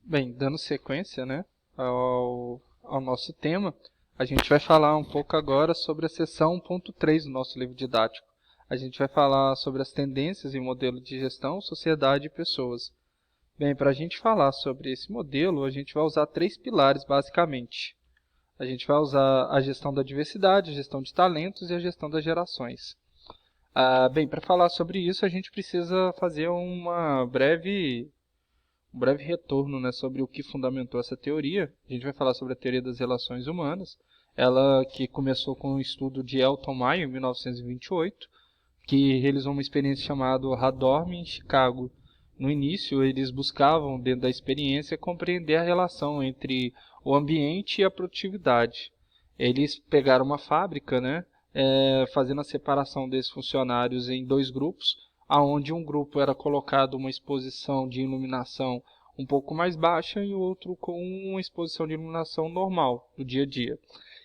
Bem, dando sequência, né, ao nosso tema, a gente vai falar um pouco agora sobre a seção 1.3 do nosso livro didático. A gente vai falar sobre as tendências em modelo de gestão, sociedade e pessoas. Bem, para a gente falar sobre esse modelo, a gente vai usar três pilares basicamente. A gente vai usar a gestão da diversidade, a gestão de talentos e a gestão das gerações. Bem, para falar sobre isso, a gente precisa fazer um breve retorno, né, sobre o que fundamentou essa teoria. A gente vai falar sobre a teoria das relações humanas, ela que começou com o estudo de Elton Mayo em 1928, que realizou uma experiência chamada Hadorm em Chicago. No início, eles buscavam, dentro da experiência, compreender a relação entre o ambiente e a produtividade. Eles pegaram uma fábrica, né, fazendo a separação desses funcionários em dois grupos, aonde um grupo era colocado uma exposição de iluminação um pouco mais baixa e o outro com uma exposição de iluminação normal, do dia a dia.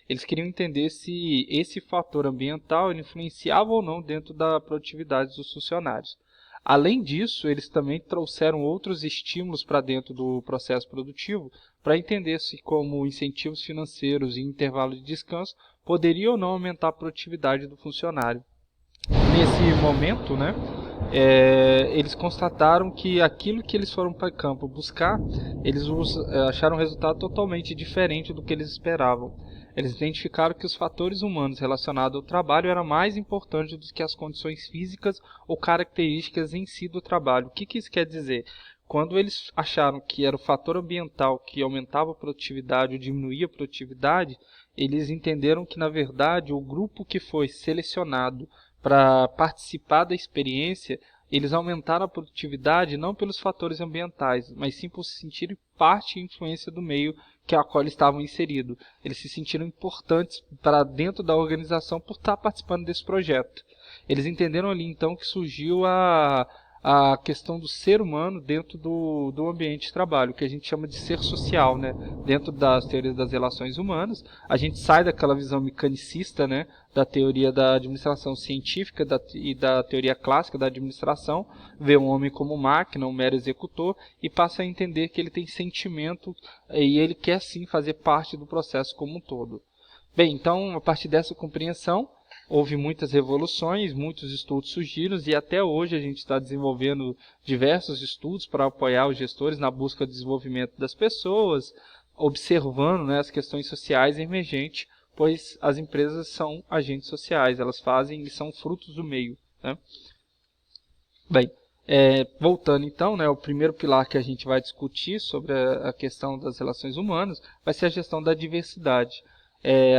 Eles queriam entender se esse fator ambiental influenciava ou não dentro da produtividade dos funcionários. Além disso, eles também trouxeram outros estímulos para dentro do processo produtivo para entender se como incentivos financeiros e intervalo de descanso poderiam ou não aumentar a produtividade do funcionário. Nesse momento, né, eles constataram que aquilo que eles foram para campo buscar, acharam um resultado totalmente diferente do que eles esperavam. Eles identificaram que os fatores humanos relacionados ao trabalho eram mais importantes do que as condições físicas ou características em si do trabalho. O que isso quer dizer? Quando eles acharam que era o fator ambiental que aumentava a produtividade ou diminuía a produtividade, eles entenderam que, na verdade, o grupo que foi selecionado para participar da experiência, eles aumentaram a produtividade não pelos fatores ambientais, mas sim por se sentirem parte e influência do meio que a qual eles estavam inseridos. Eles se sentiram importantes para dentro da organização por estar participando desse projeto. Eles entenderam ali então que surgiu a questão do ser humano dentro do ambiente de trabalho, que a gente chama de ser social, né? Dentro das teorias das relações humanas, a gente sai daquela visão mecanicista, né? Da teoria da administração científica e da teoria clássica da administração, vê um homem como máquina, um mero executor, e passa a entender que ele tem sentimento e ele quer sim fazer parte do processo como um todo. Bem, então, a partir dessa compreensão, houve muitas revoluções, muitos estudos surgiram e até hoje a gente está desenvolvendo diversos estudos para apoiar os gestores na busca do desenvolvimento das pessoas, observando, né, as questões sociais emergentes, pois as empresas são agentes sociais, elas fazem e são frutos do meio, né? Bem, voltando então, né, o primeiro pilar que a gente vai discutir sobre a questão das relações humanas vai ser a gestão da diversidade.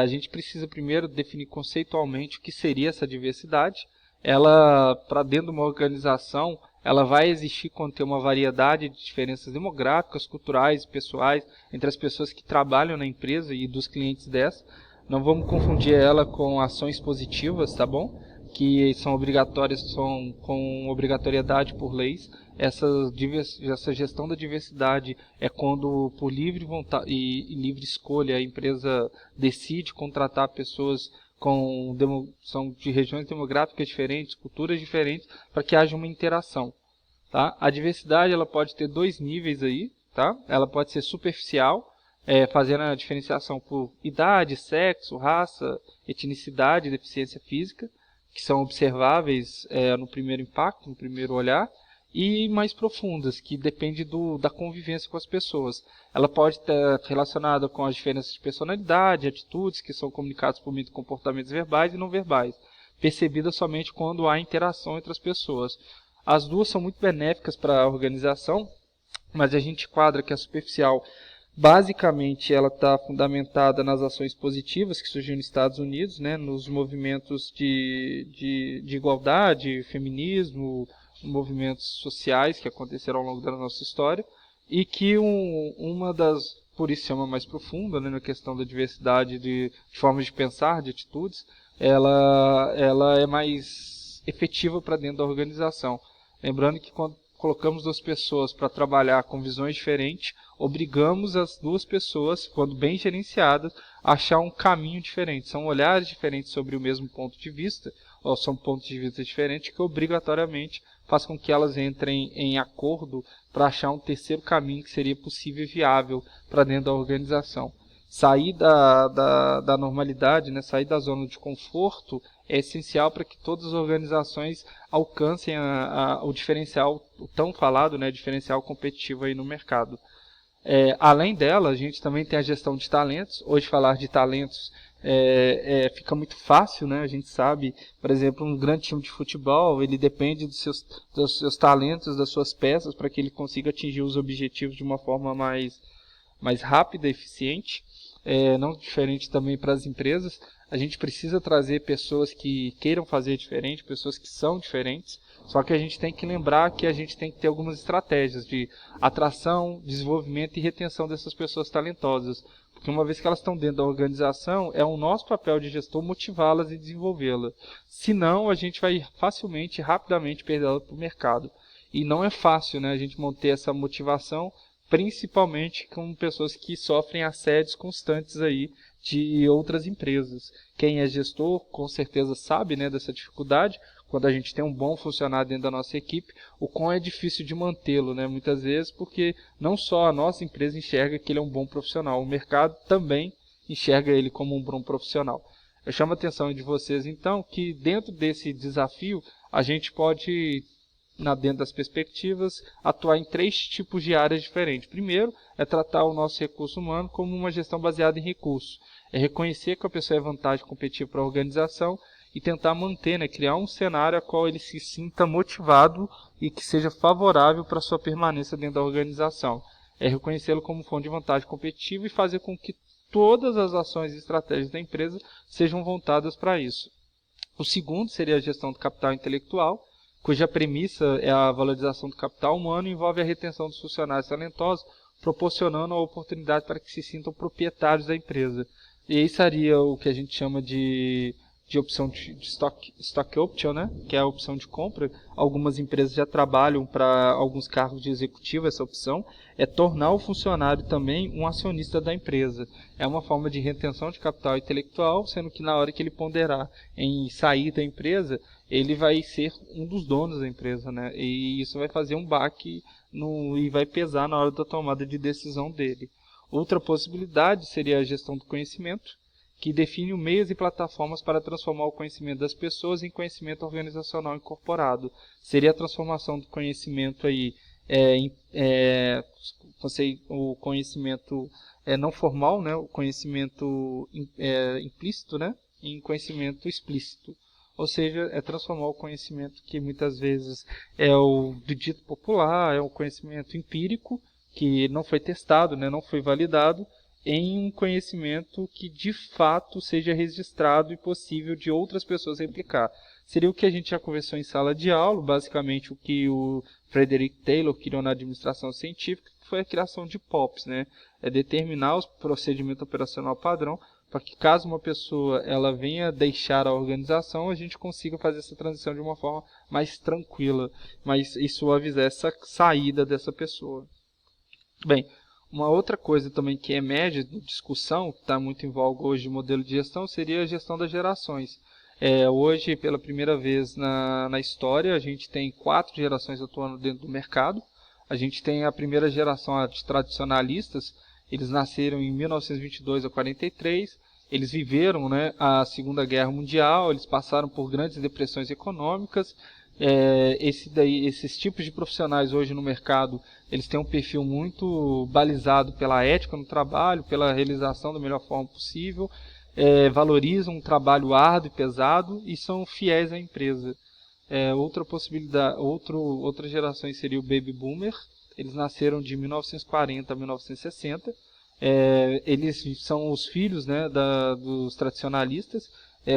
A gente precisa primeiro definir conceitualmente o que seria essa diversidade. Ela, para dentro de uma organização, ela vai existir quando tem uma variedade de diferenças demográficas, culturais e pessoais entre as pessoas que trabalham na empresa e dos clientes dessa. Não vamos confundir ela com ações positivas, tá bom? Que são obrigatórias, são com obrigatoriedade por leis. Essa gestão da diversidade é quando, por livre vontade e livre escolha, a empresa decide contratar pessoas são de regiões demográficas diferentes, culturas diferentes, para que haja uma interação. Tá? A diversidade ela pode ter dois níveis aí, tá? Ela pode ser superficial, fazendo a diferenciação por idade, sexo, raça, etnicidade e deficiência física, que são observáveis no primeiro impacto, no primeiro olhar, e mais profundas, que depende da convivência com as pessoas. Ela pode estar relacionada com as diferenças de personalidade, atitudes que são comunicadas por meio de comportamentos verbais e não verbais, percebidas somente quando há interação entre as pessoas. As duas são muito benéficas para a organização, mas a gente quadra que a superficial, basicamente, ela está fundamentada nas ações positivas que surgiram nos Estados Unidos, né, nos movimentos de igualdade, feminismo, movimentos sociais que aconteceram ao longo da nossa história, e que uma das, por isso chama mais profunda, né, na questão da diversidade de formas de pensar, de atitudes, ela é mais efetiva para dentro da organização. Lembrando que quando colocamos duas pessoas para trabalhar com visões diferentes, obrigamos as duas pessoas, quando bem gerenciadas, a achar um caminho diferente. São olhares diferentes sobre o mesmo ponto de vista, ou são pontos de vista diferentes que obrigatoriamente faz com que elas entrem em acordo para achar um terceiro caminho que seria possível e viável para dentro da organização. Sair da normalidade, né, sair da zona de conforto é essencial para que todas as organizações alcancem o diferencial, o tão falado, né, diferencial competitivo aí no mercado. Além dela, a gente também tem a gestão de talentos. Hoje falar de talentos fica muito fácil, né? A gente sabe, por exemplo, um grande time de futebol, ele depende dos seus talentos, das suas peças, para que ele consiga atingir os objetivos de uma forma mais rápida e eficiente. Não diferente também para as empresas. A gente precisa trazer pessoas que queiram fazer diferente, pessoas que são diferentes. Só que a gente tem que lembrar que a gente tem que ter algumas estratégias de atração, desenvolvimento e retenção dessas pessoas talentosas. Porque uma vez que elas estão dentro da organização, é o nosso papel de gestor motivá-las e desenvolvê-las. Senão, a gente vai facilmente e rapidamente perdê-las para o mercado. E não é fácil, né, a gente manter essa motivação, principalmente com pessoas que sofrem assédios constantes aí de outras empresas. Quem é gestor com certeza sabe, né, dessa dificuldade. Quando a gente tem um bom funcionário dentro da nossa equipe, o quão é difícil de mantê-lo, né, muitas vezes, porque não só a nossa empresa enxerga que ele é um bom profissional, o mercado também enxerga ele como um bom profissional. Eu chamo a atenção de vocês, então, que dentro desse desafio, a gente pode, dentro das perspectivas, atuar em 3 tipos de áreas diferentes. Primeiro, é tratar o nosso recurso humano como uma gestão baseada em recursos. É reconhecer que a pessoa é vantagem competitiva para a organização e tentar manter, né, criar um cenário a qual ele se sinta motivado e que seja favorável para a sua permanência dentro da organização. É reconhecê-lo como fonte de vantagem competitiva e fazer com que todas as ações e estratégias da empresa sejam voltadas para isso. O segundo seria a gestão do capital intelectual, cuja premissa é a valorização do capital humano e envolve a retenção dos funcionários talentosos, proporcionando a oportunidade para que se sintam proprietários da empresa. E aí seria o que a gente chama de opção de stock option, né? Que é a opção de compra. Algumas empresas já trabalham para alguns cargos de executivo essa opção. É tornar o funcionário também um acionista da empresa. É uma forma de retenção de capital intelectual, sendo que na hora que ele ponderar em sair da empresa, ele vai ser um dos donos da empresa, né? E isso vai fazer um baque e vai pesar na hora da tomada de decisão dele. Outra possibilidade seria a gestão do conhecimento, que define meios e plataformas para transformar o conhecimento das pessoas em conhecimento organizacional incorporado. Seria a transformação do conhecimento aí, o conhecimento não formal, né, o conhecimento implícito, né, em conhecimento explícito. Ou seja, é transformar o conhecimento que muitas vezes é o do dito popular, é o conhecimento empírico, que não foi testado, né, não foi validado, em um conhecimento que de fato seja registrado e possível de outras pessoas replicar. Seria o que a gente já conversou em sala de aula, basicamente o que o Frederick Taylor criou na administração científica, que foi a criação de POPs, né? É determinar o procedimento operacional padrão para que caso uma pessoa ela venha deixar a organização, a gente consiga fazer essa transição de uma forma mais tranquila, e suavizar essa saída dessa pessoa. Bem, uma outra coisa também que emerge de discussão, que está muito em voga hoje no modelo de gestão, seria a gestão das gerações. Hoje, pela primeira vez na história, a gente tem 4 gerações atuando dentro do mercado. A gente tem a primeira geração de tradicionalistas, eles nasceram em 1922 a 43, eles viveram, né, a Segunda Guerra Mundial, eles passaram por grandes depressões econômicas. Esses tipos de profissionais hoje no mercado, eles têm um perfil muito balizado pela ética no trabalho, pela realização da melhor forma possível, valorizam um trabalho árduo e pesado e são fiéis à empresa. Outra possibilidade, outra geração seria o Baby Boomer. Eles nasceram de 1940 a 1960. Eles são os filhos, né, dos tradicionalistas.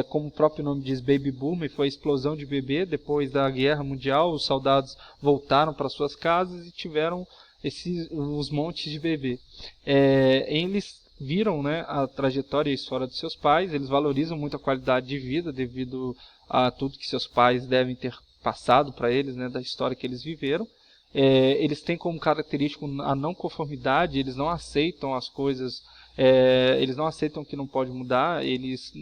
Como o próprio nome diz, Baby Boom, foi a explosão de bebê. Depois da Guerra Mundial, os soldados voltaram para suas casas e tiveram os montes de bebê. Eles viram, né, a trajetória e a história dos seus pais, eles valorizam muito a qualidade de vida devido a tudo que seus pais devem ter passado para eles, né, da história que eles viveram. Eles têm como característico a não conformidade, eles não aceitam as coisas, eles não aceitam que não pode mudar, eles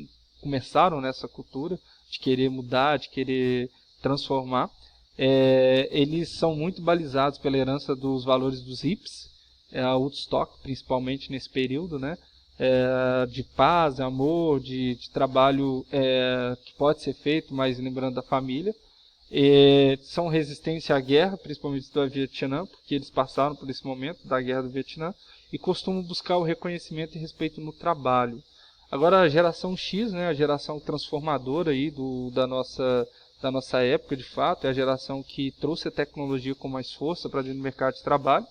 começaram nessa cultura de querer mudar, de querer transformar. Eles são muito balizados pela herança dos valores dos hippies, a Woodstock principalmente nesse período, né? De paz, amor, de trabalho que pode ser feito, mas lembrando da família. São resistência à guerra, principalmente do Vietnã, porque eles passaram por esse momento da guerra do Vietnã, e costumam buscar o reconhecimento e respeito no trabalho. Agora a geração X, né, a geração transformadora aí da nossa época, de fato, é a geração que trouxe a tecnologia com mais força para dentro do mercado de trabalho.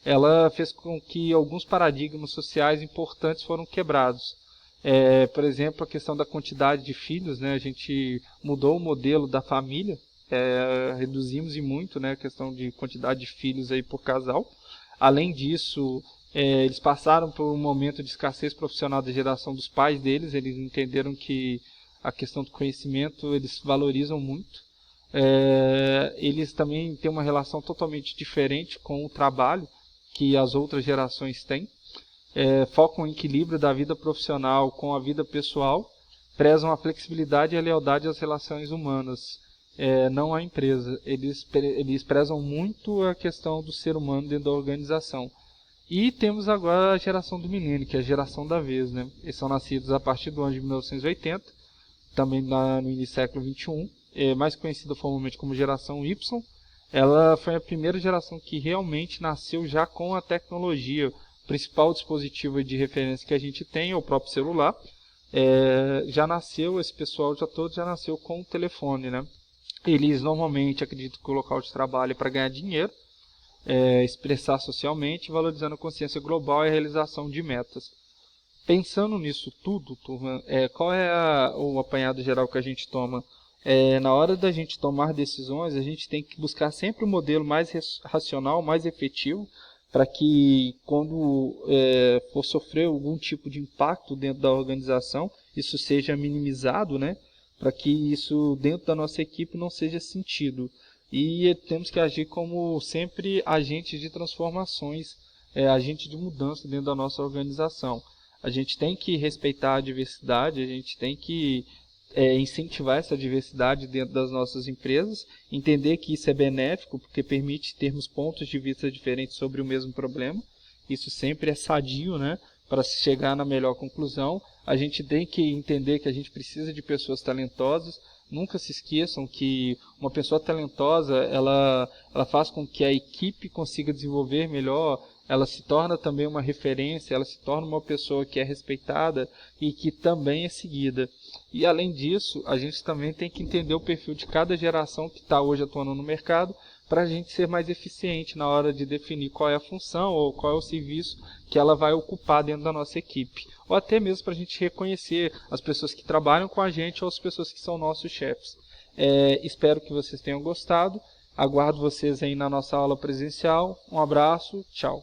Ela fez com que alguns paradigmas sociais importantes foram quebrados. Por exemplo, a questão da quantidade de filhos, né, a gente mudou o modelo da família, reduzimos e muito, né, a questão de quantidade de filhos aí por casal. Além disso, eles passaram por um momento de escassez profissional da geração dos pais deles, eles entenderam que a questão do conhecimento eles valorizam muito. Eles também têm uma relação totalmente diferente com o trabalho que as outras gerações têm. Focam em equilíbrio da vida profissional com a vida pessoal, prezam a flexibilidade e a lealdade às relações humanas, não à empresa. Eles prezam muito a questão do ser humano dentro da organização. E temos agora a geração do milênio, que é a geração da vez, né? Eles são nascidos a partir do ano de 1980, também no início do século XXI, mais conhecida formalmente como geração Y. Ela foi a primeira geração que realmente nasceu já com a tecnologia. O principal dispositivo de referência que a gente tem é o próprio celular. Esse pessoal já nasceu com o telefone, né? Eles normalmente acreditam que o local de trabalho é para ganhar dinheiro, expressar socialmente, valorizando a consciência global e a realização de metas. Pensando nisso tudo, turma, qual é o apanhado geral que a gente toma? Na hora da gente tomar decisões, a gente tem que buscar sempre o modelo mais racional, mais efetivo, para que quando for sofrer algum tipo de impacto dentro da organização, isso seja minimizado, né? Para que isso dentro da nossa equipe não seja sentido. E temos que agir como sempre agentes de transformações, agente de mudança dentro da nossa organização. A gente tem que respeitar a diversidade, a gente tem que incentivar essa diversidade dentro das nossas empresas, entender que isso é benéfico, porque permite termos pontos de vista diferentes sobre o mesmo problema. Isso sempre é sadio, né? Para se chegar na melhor conclusão. A gente tem que entender que a gente precisa de pessoas talentosas. Nunca se esqueçam que uma pessoa talentosa, ela faz com que a equipe consiga desenvolver melhor, ela se torna também uma referência, ela se torna uma pessoa que é respeitada e que também é seguida. E além disso, a gente também tem que entender o perfil de cada geração que está hoje atuando no mercado, para a gente ser mais eficiente na hora de definir qual é a função ou qual é o serviço que ela vai ocupar dentro da nossa equipe. Ou até mesmo para a gente reconhecer as pessoas que trabalham com a gente ou as pessoas que são nossos chefes. Espero que vocês tenham gostado. Aguardo vocês aí na nossa aula presencial. Um abraço, tchau.